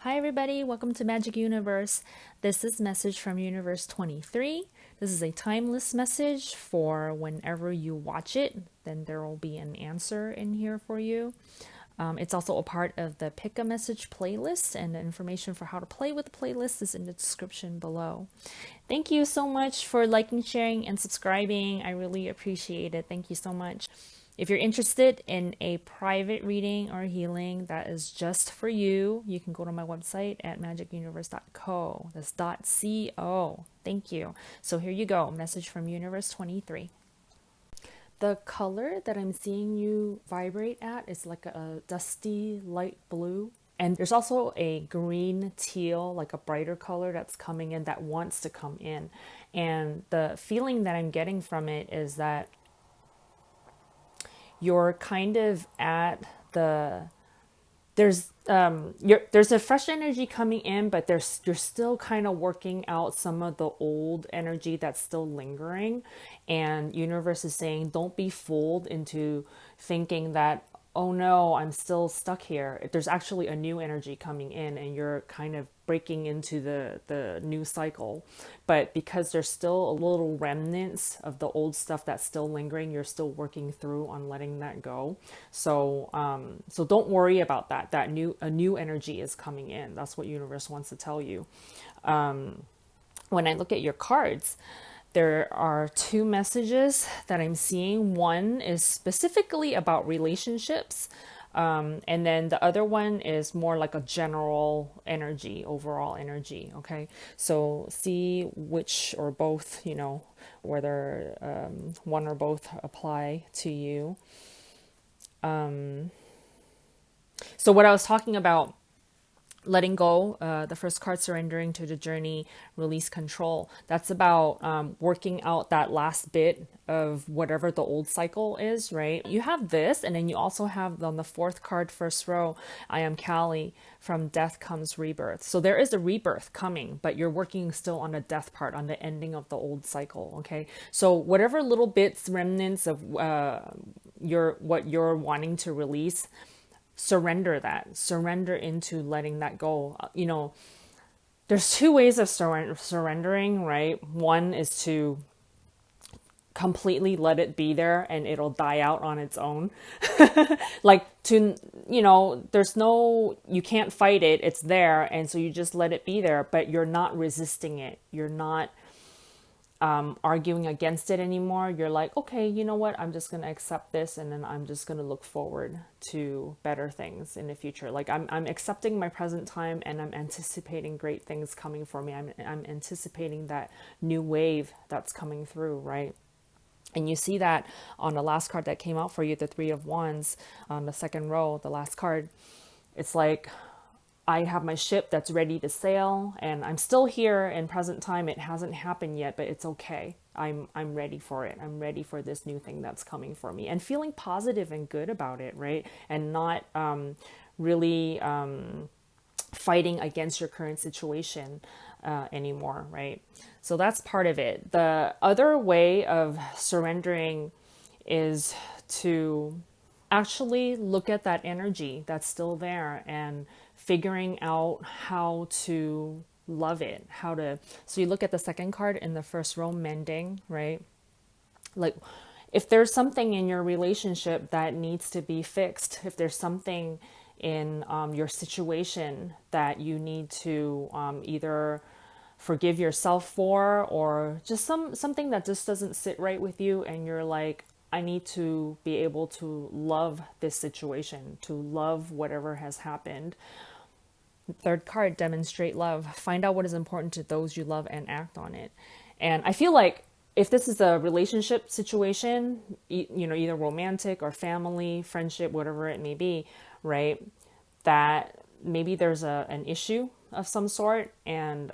Hi, everybody. Welcome to Magic Universe. This is message from Universe 23. This is a timeless message for whenever you watch it, then there will be an answer in here for you. It's also a part of the Pick a Message playlist, and the information for how to play with the playlist is in the description below. Thank you so much for liking, sharing, and subscribing. I really appreciate it. Thank you so much. If you're interested in a private reading or healing that is just for you, you can go to my website at magicuniverse.co. That's .co. Thank you. So here you go. Message from Universe 23. The color that I'm seeing you vibrate at is like a dusty light blue. And there's also a green teal, like a brighter color that's coming in that wants to come in. And the feeling that I'm getting from it is that you're kind of at the there's a fresh energy coming in, but you're still kind of working out some of the old energy that's still lingering. And universe is saying, don't be fooled into thinking that, oh no, I'm still stuck here. There's actually a new energy coming in, and you're kind of breaking into the new cycle. But because there's still a little remnants of the old stuff that's still lingering, you're still working through on letting that go. So don't worry about that. A new energy is coming in. That's what universe wants to tell you. When I look at your cards, there are two messages that I'm seeing. One is specifically about relationships, and then the other one is more like a general energy, overall energy. Okay, so see which or both, whether one or both apply to you. So, what I was talking about, letting go, the first card, surrendering to the journey, release control. That's about working out that last bit of whatever the old cycle is, right? You have this, and then you also have on the fourth card, first row, I am Kali, from death comes rebirth. So there is a rebirth coming, but you're working still on the death part, on the ending of the old cycle, okay? So whatever little bits, remnants of what you're wanting to release, surrender into letting that go. There's two ways of surrendering, right? One is to completely let it be there and it'll die out on its own. Like you can't fight it, it's there, and so you just let it be there, but you're not resisting it, you're not arguing against it anymore. You're like, okay, you know what? I'm just going to accept this, and then I'm just going to look forward to better things in the future. Like I'm accepting my present time, and I'm anticipating great things coming for me. I'm anticipating that new wave that's coming through, right? And you see that on the last card that came out for you, the Three of Wands, on the second row, the last card. It's like, I have my ship that's ready to sail, and I'm still here in present time. It hasn't happened yet, but it's okay. I'm ready for it. I'm ready for this new thing that's coming for me, and feeling positive and good about it, right? And not really fighting against your current situation anymore, right? So that's part of it. The other way of surrendering is to actually look at that energy that's still there and figuring out how to love it, so you look at the second card in the first row, mending, right? Like, if there's something in your relationship that needs to be fixed, if there's something in your situation that you need to either forgive yourself for, or just something that just doesn't sit right with you, and you're like, I need to be able to love this situation, to love whatever has happened. Third card, demonstrate love. Find out what is important to those you love and act on it. And I feel like if this is a relationship situation, either romantic or family, friendship, whatever it may be, right, that maybe there's an issue of some sort. And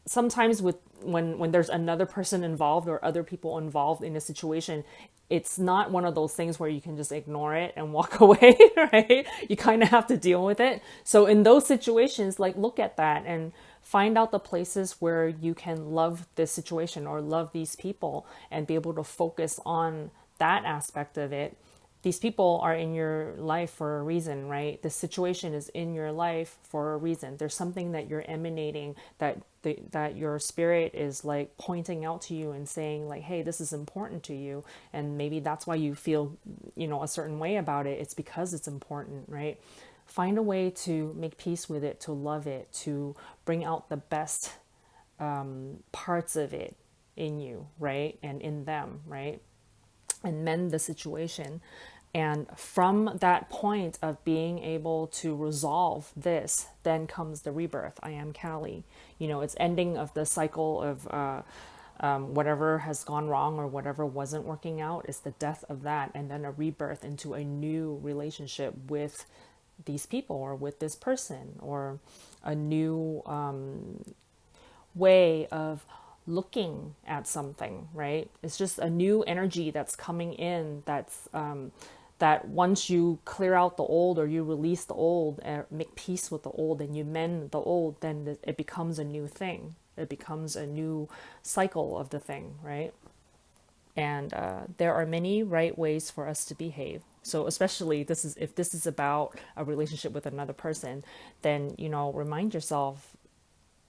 sometimes when there's another person involved or other people involved in a situation, it's not one of those things where you can just ignore it and walk away, right? You kind of have to deal with it. So in those situations, like, look at that and find out the places where you can love this situation or love these people, and be able to focus on that aspect of it, These people are in your life for a reason, right? The situation is in your life for a reason. There's something that you're emanating, that your spirit is like pointing out to you and saying like, hey, this is important to you. And maybe that's why you feel, a certain way about it. It's because it's important, right? Find a way to make peace with it, to love it, to bring out the best parts of it in you, right? And in them, right? And mend the situation. And from that point of being able to resolve this, then comes the rebirth. I am Callie. It's ending of the cycle of whatever has gone wrong or whatever wasn't working out is the death of that. And then a rebirth into a new relationship with these people or with this person, or a new way of looking at something, right? It's just a new energy that's coming in, that once you clear out the old, or you release the old and make peace with the old and you mend the old, then it becomes a new thing. It becomes a new cycle of the thing, right? And there are many right ways for us to behave. So especially if this is about a relationship with another person, then remind yourself,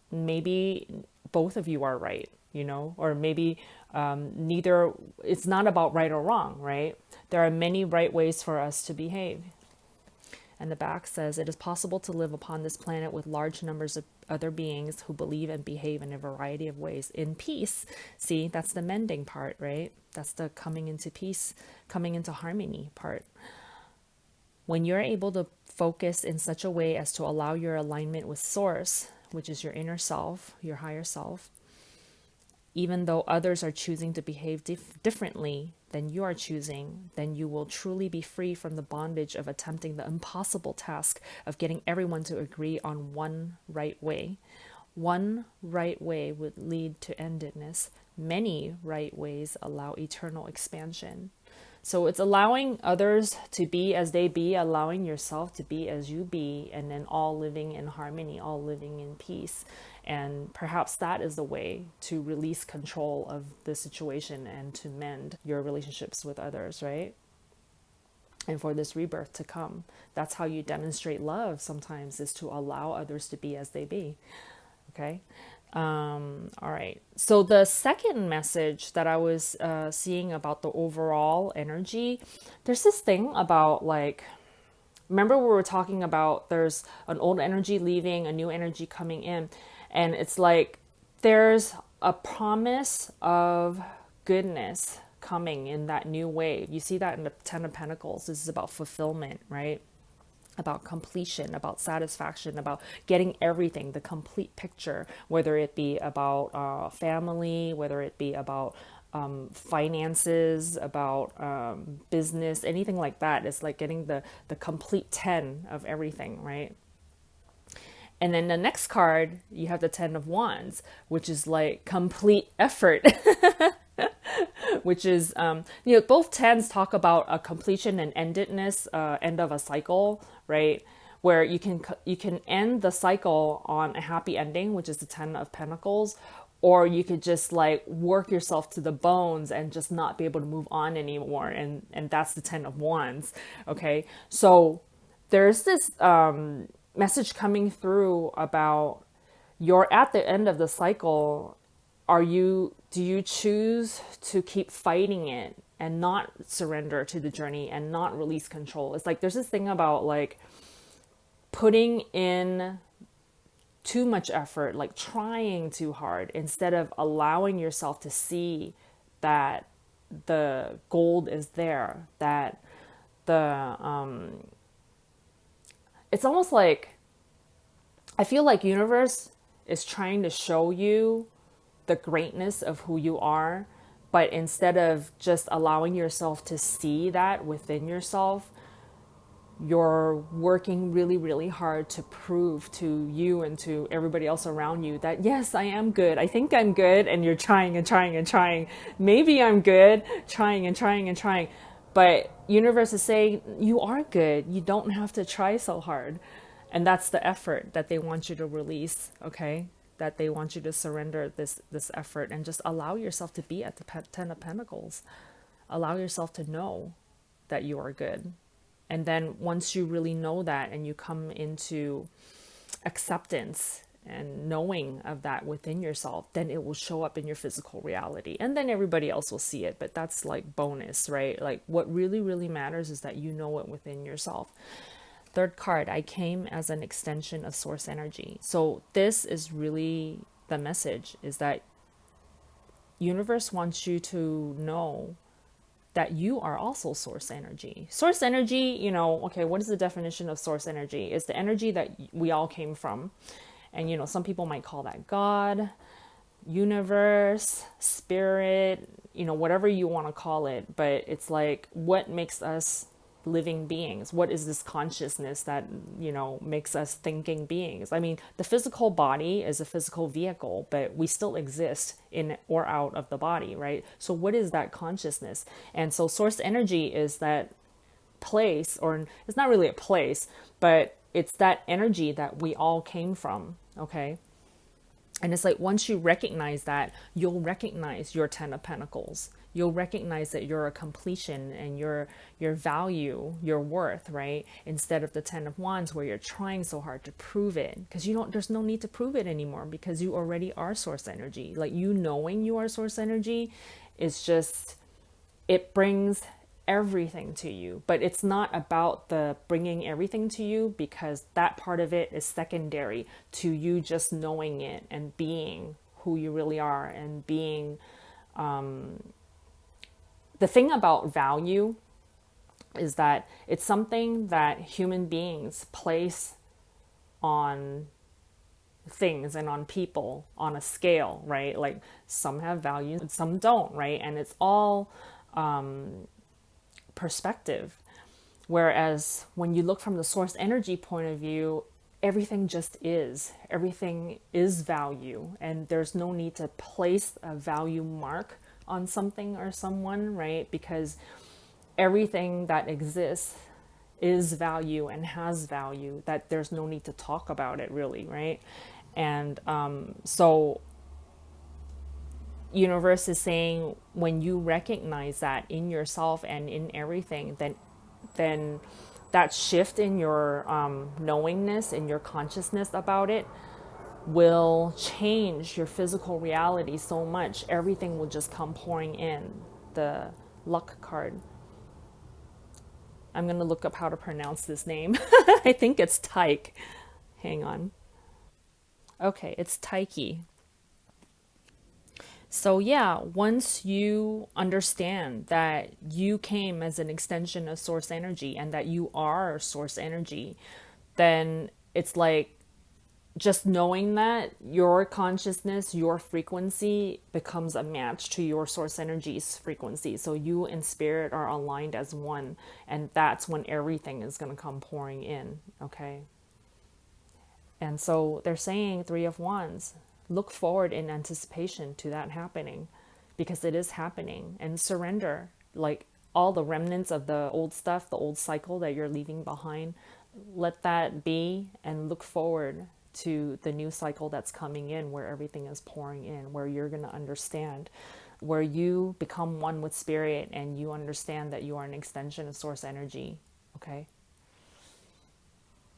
maybe both of you are right, or maybe neither. It's not about right or wrong, right? There are many right ways for us to behave. And the back says, it is possible to live upon this planet with large numbers of other beings who believe and behave in a variety of ways in peace. See, that's the mending part, right? That's the coming into peace, coming into harmony part. When you're able to focus in such a way as to allow your alignment with source, which is your inner self, your higher self, even though others are choosing to behave differently than you are choosing, then you will truly be free from the bondage of attempting the impossible task of getting everyone to agree on one right way. One right way would lead to endedness. Many right ways allow eternal expansion. So it's allowing others to be as they be, allowing yourself to be as you be, and then all living in harmony, all living in peace. And perhaps that is the way to release control of the situation and to mend your relationships with others, right? And for this rebirth to come. That's how you demonstrate love sometimes, is to allow others to be as they be. Okay. All right. So the second message that I was seeing about the overall energy, there's this thing about like, remember we were talking about there's an old energy leaving, a new energy coming in. And it's like there's a promise of goodness coming in that new wave. You see that in the Ten of Pentacles. This is about fulfillment, right? About completion, about satisfaction, about getting everything, the complete picture, whether it be about family, whether it be about finances, about business, anything like that. It's like getting the complete 10 of everything, right? And then the next card, you have the 10 of Wands, which is like complete effort. Which is, both tens talk about a completion and endedness, end of a cycle, right? Where you can end the cycle on a happy ending, which is the 10 of Pentacles, or you could just like work yourself to the bones and just not be able to move on anymore. And that's the 10 of Wands. Okay. So there's this, message coming through about you're at the end of the cycle. Do you choose to keep fighting it and not surrender to the journey and not release control? It's like there's this thing about like putting in too much effort, like trying too hard, instead of allowing yourself to see that the gold is there, that it's almost like I feel like universe is trying to show you the greatness of who you are, but instead of just allowing yourself to see that within yourself, you're working really, really hard to prove to you and to everybody else around you that, yes, I am good. I think I'm good. And you're trying and trying and trying. Maybe I'm good, trying and trying and trying. But universe is saying, you are good. You don't have to try so hard. And that's the effort that they want you to release, okay? That they want you to surrender this effort and just allow yourself to be at the 10 of Pentacles. Allow yourself to know that you are good. And then once you really know that and you come into acceptance and knowing of that within yourself, then it will show up in your physical reality. And then everybody else will see it, but that's like bonus, right? Like what really, really matters is that you know it within yourself. Third card, I came as an extension of source energy. So this is really the message, is that universe wants you to know that you are also source energy. Source energy, okay, what is the definition of source energy? It's the energy that we all came from. And, some people might call that God, universe, spirit, whatever you want to call it. But it's like, what makes us living beings? What is this consciousness that, makes us thinking beings? I mean, the physical body is a physical vehicle, but we still exist in or out of the body, right? So what is that consciousness? And so source energy is that place, or it's not really a place, but it's that energy that we all came from, okay? And it's like, once you recognize that, you'll recognize your 10 of Pentacles. You'll recognize that you're a completion and your value, your worth, right? Instead of the 10 of Wands where you're trying so hard to prove it, because there's no need to prove it anymore, because you already are source energy. Like, knowing you are source energy is just, it brings everything to you. But it's not about the bringing everything to you, because that part of it is secondary to you just knowing it and being who you really are, and being the thing about value is that it's something that human beings place on things and on people on a scale, right? Like, some have value and some don't, right? And it's all perspective. Whereas when you look from the source energy point of view, everything just is. Everything is value, and there's no need to place a value mark on something or someone, right? Because everything that exists is value and has value, that there's no need to talk about it, really, right? And so universe is saying, when you recognize that in yourself and in everything, then that shift in your knowingness and your consciousness about it will change your physical reality so much. Everything will just come pouring in. The luck card. I'm going to look up how to pronounce this name. I think it's Tyke. Hang on. Okay, it's Tyke. So yeah, once you understand that you came as an extension of source energy and that you are source energy, then it's like, just knowing that your consciousness, your frequency becomes a match to your source energy's frequency. So you and spirit are aligned as one, and that's when everything is going to come pouring in, okay? And so they're saying 3 of Wands, look forward in anticipation to that happening, because it is happening. And surrender, like all the remnants of the old stuff, the old cycle that you're leaving behind, let that be, and look forward to the new cycle that's coming in, where everything is pouring in, where you're going to understand, where you become one with spirit and you understand that you are an extension of source energy, okay?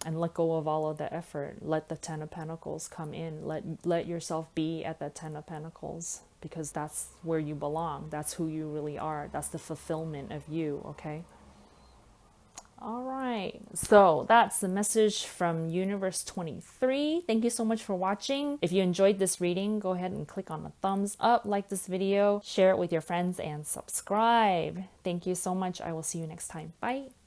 And let go of all of the effort. Let the 10 of Pentacles come in. Let yourself be at that 10 of Pentacles, because that's where you belong. That's who you really are. That's the fulfillment of you, okay? All right, so that's the message from Universe 23. Thank you so much for watching. If you enjoyed this reading, go ahead and click on the thumbs up, like this video, share it with your friends, and subscribe. Thank you so much. I will see you next time. Bye.